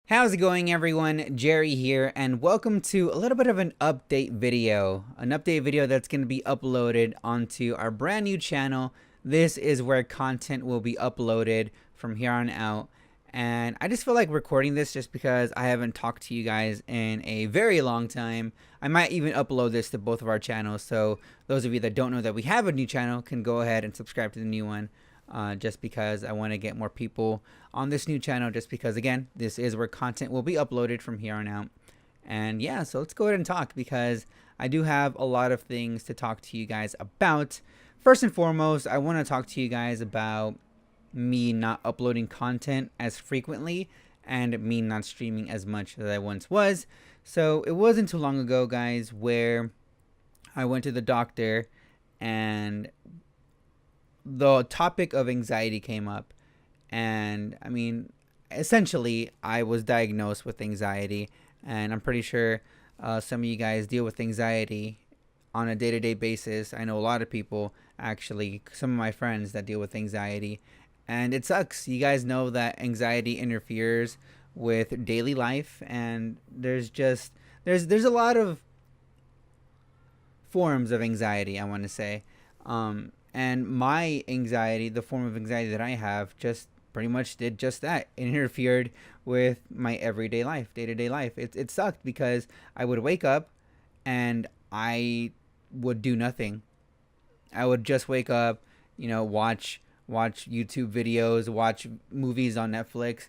How's it going, everyone? Jerry here, and welcome to a little bit of an update video. An update video that's going to be uploaded onto our brand new channel. This is where content will be uploaded from here on out. And I just feel like recording this just because I haven't talked to you guys in a very long time. I might even upload this to both of our channels. So those of you that don't know that we have a new channel can go ahead and subscribe to the new one. Just because I want to get more people on this new channel, just because, again, this is where content will be uploaded from here on out. And yeah, so let's go ahead and talk, because I do have a lot of things to talk to you guys about. First and foremost, I want to talk to you guys about me not uploading content as frequently and me not streaming as much as I once was. So it wasn't too long ago, guys, where I went to the doctor and the topic of anxiety came up. And I mean, essentially, I was diagnosed with anxiety. And I'm pretty sure some of you guys deal with anxiety on a day-to-day basis. I know a lot of people, actually, some of my friends that deal with anxiety. And it sucks. You guys know that anxiety interferes with daily life. And there's a lot of forms of anxiety, I want to say. And my anxiety, the form of anxiety that I have, just pretty much did just that. It interfered with my everyday life, day-to-day life. It sucked because I would wake up and I would do nothing. I would just wake up, watch YouTube videos, watch movies on Netflix,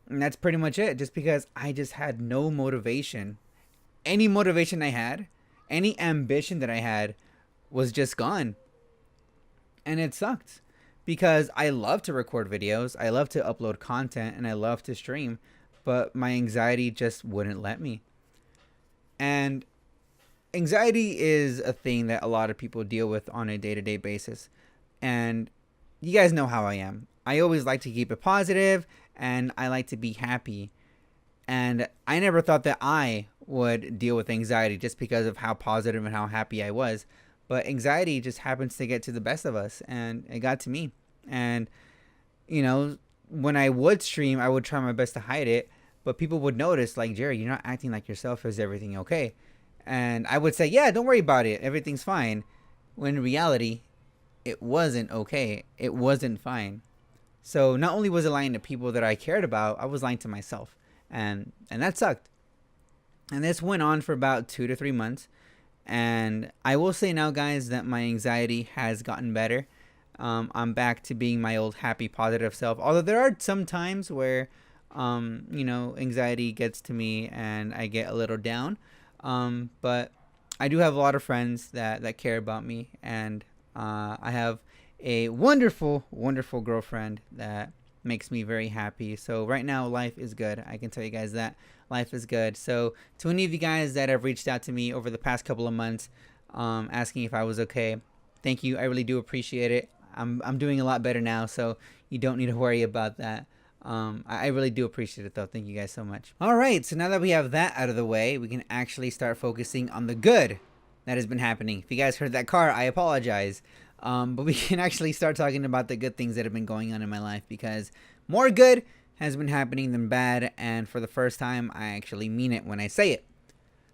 and that's pretty much it. Just because I just had no motivation. Any motivation I had, any ambition that I had, was just gone. And it sucked because I love to record videos, I love to upload content, and I love to stream, but my anxiety just wouldn't let me. And anxiety is a thing that a lot of people deal with on a day-to-day basis. And you guys know how I am. I always like to keep it positive, and I like to be happy. And I never thought that I would deal with anxiety just because of how positive and how happy I was. But anxiety just happens to get to the best of us, and it got to me. And, when I would stream, I would try my best to hide it, but people would notice, like, Jerry, you're not acting like yourself. Is everything okay? And I would say, yeah, don't worry about it. Everything's fine. When in reality, it wasn't okay. It wasn't fine. So not only was I lying to people that I cared about, I was lying to myself. And that sucked. And this went on for about 2 to 3 months. And I will say now, guys, that my anxiety has gotten better. I'm back to being my old happy, positive self. Although there are some times where, anxiety gets to me and I get a little down. But I do have a lot of friends that care about me. And I have a wonderful, wonderful girlfriend that makes me very happy. So right now, life is good. I can tell you guys that life is good. So to any of you guys that have reached out to me over the past couple of months, asking if I was okay, thank you. I really do appreciate it. I'm doing a lot better now, so you don't need to worry about that. I really do appreciate it, though. Thank you guys so much. All right, so now that we have that out of the way, we can actually start focusing on the good that has been happening. If you guys heard that car, I apologize. But we can actually start talking about the good things that have been going on in my life, because more good has been happening than bad, and for the first time, I actually mean it when I say it.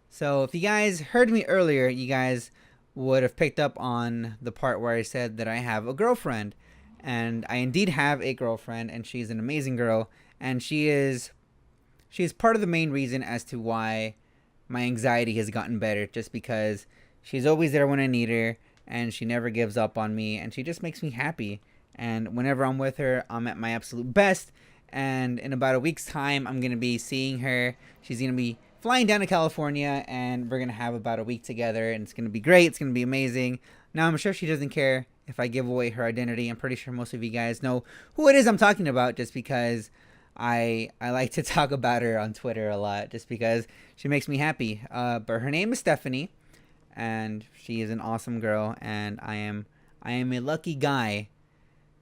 So if you guys heard me earlier, you guys would have picked up on the part where I said that I have a girlfriend. And I indeed have a girlfriend, and she's an amazing girl, and she's part of the main reason as to why my anxiety has gotten better, just because she's always there when I need her, and she never gives up on me, and she just makes me happy. And whenever I'm with her, I'm at my absolute best. And in about a week's time, I'm going to be seeing her. She's going to be flying down to California, and we're going to have about a week together, and it's going to be great. It's going to be amazing. Now, I'm sure she doesn't care if I give away her identity. I'm pretty sure most of you guys know who it is I'm talking about, just because I like to talk about her on Twitter a lot, just because she makes me happy. But her name is Stephanie, and she is an awesome girl, and I am a lucky guy,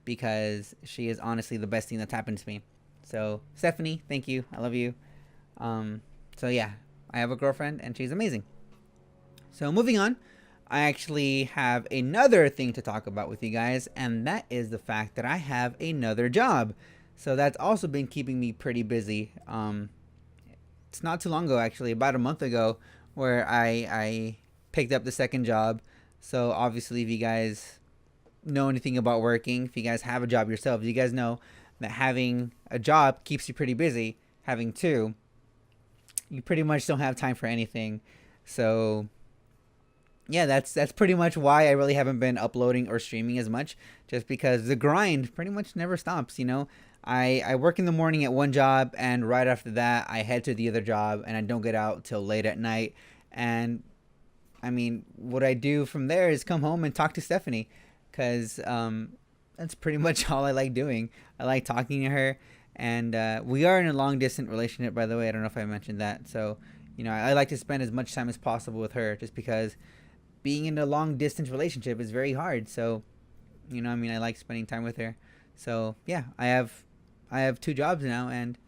because she is honestly the best thing that's happened to me. So Stephanie, thank you. I love you. So yeah, I have a girlfriend, and she's amazing. So moving on, I actually have another thing to talk about with you guys, and that is the fact that I have another job. So that's also been keeping me pretty busy. it's not too long ago, actually, about a month ago, where I picked up the second job. So obviously, if you guys know anything about working, if you guys have a job yourself, you guys know that having a job keeps you pretty busy. Having two, you pretty much don't have time for anything. So yeah, that's pretty much why I really haven't been uploading or streaming as much, just because the grind pretty much never stops. I work in the morning at one job, and right after that I head to the other job, and I don't get out till late at night. And I mean, what I do from there is come home and talk to Stephanie, because that's pretty much all I like doing. I like talking to her, and we are in a long distance relationship, by the way. I don't know if I mentioned that. So I like to spend as much time as possible with her, just because being in a long distance relationship is very hard. So I like spending time with her. So yeah, I have two jobs now, and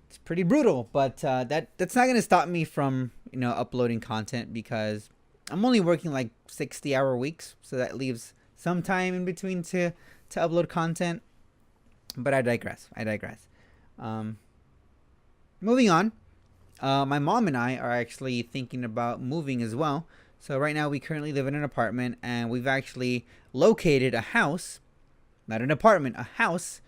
it's pretty brutal. But that's not gonna stop me from uploading content, because I'm only working like 60-hour weeks, so that leaves some time in between to upload content. But I digress. Um, Moving on. My mom and I are actually thinking about moving as well. So right now we currently live in an apartment, and we've actually located a house, not an apartment, a house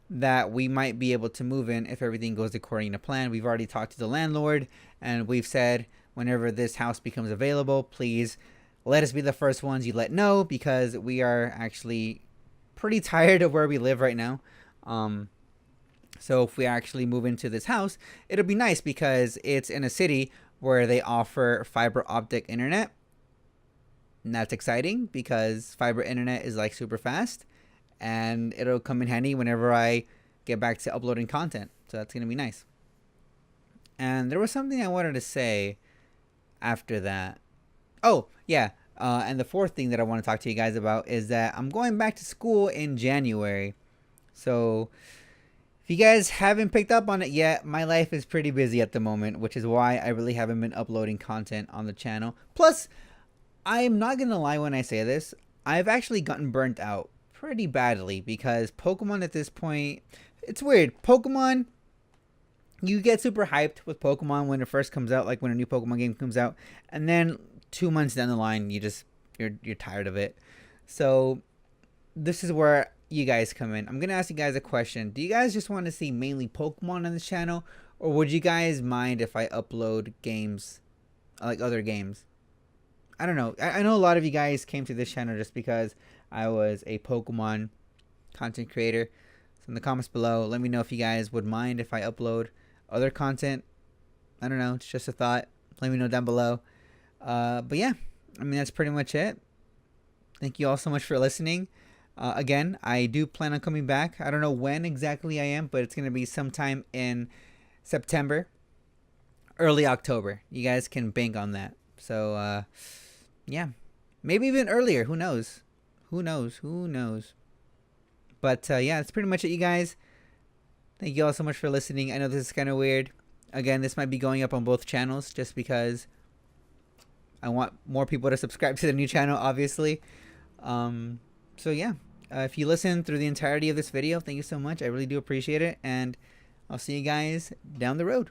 that we might be able to move in if everything goes according to plan. We've already talked to the landlord, and we've said whenever this house becomes available, please let us be the first ones you let know, because we are actually pretty tired of where we live right now. So if we actually move into this house, it'll be nice because it's in a city where they offer fiber optic internet. And that's exciting because fiber internet is like super fast, and it'll come in handy whenever I get back to uploading content. So that's going to be nice. And there was something I wanted to say after that. Oh, yeah. And the fourth thing that I want to talk to you guys about is that I'm going back to school in January. So if you guys haven't picked up on it yet, my life is pretty busy at the moment, which is why I really haven't been uploading content on the channel. Plus, I'm not going to lie when I say this, I've actually gotten burnt out pretty badly, because Pokemon at this point, it's weird. Pokemon, you get super hyped with Pokemon when it first comes out, like when a new Pokemon game comes out, and then 2 months down the line, you're tired of it. So this is where you guys come in. I'm gonna ask you guys a question. Do you guys just want to see mainly Pokemon on this channel, or would you guys mind if I upload games, like other games? I don't know. I know a lot of you guys came to this channel just because I was a Pokemon content creator. So in the comments below, let me know if you guys would mind if I upload other content. I don't know. It's just a thought. Let me know down below. But yeah, I mean, that's pretty much it. Thank you all so much for listening. Again, I do plan on coming back. I don't know when exactly I am, but it's going to be sometime in September, early October. You guys can bank on that. So, yeah, maybe even earlier. Who knows? Who knows? But yeah, that's pretty much it, you guys. Thank you all so much for listening. I know this is kind of weird. Again, this might be going up on both channels just because I want more people to subscribe to the new channel, obviously. So yeah, if you listen through the entirety of this video, thank you so much. I really do appreciate it. And I'll see you guys down the road.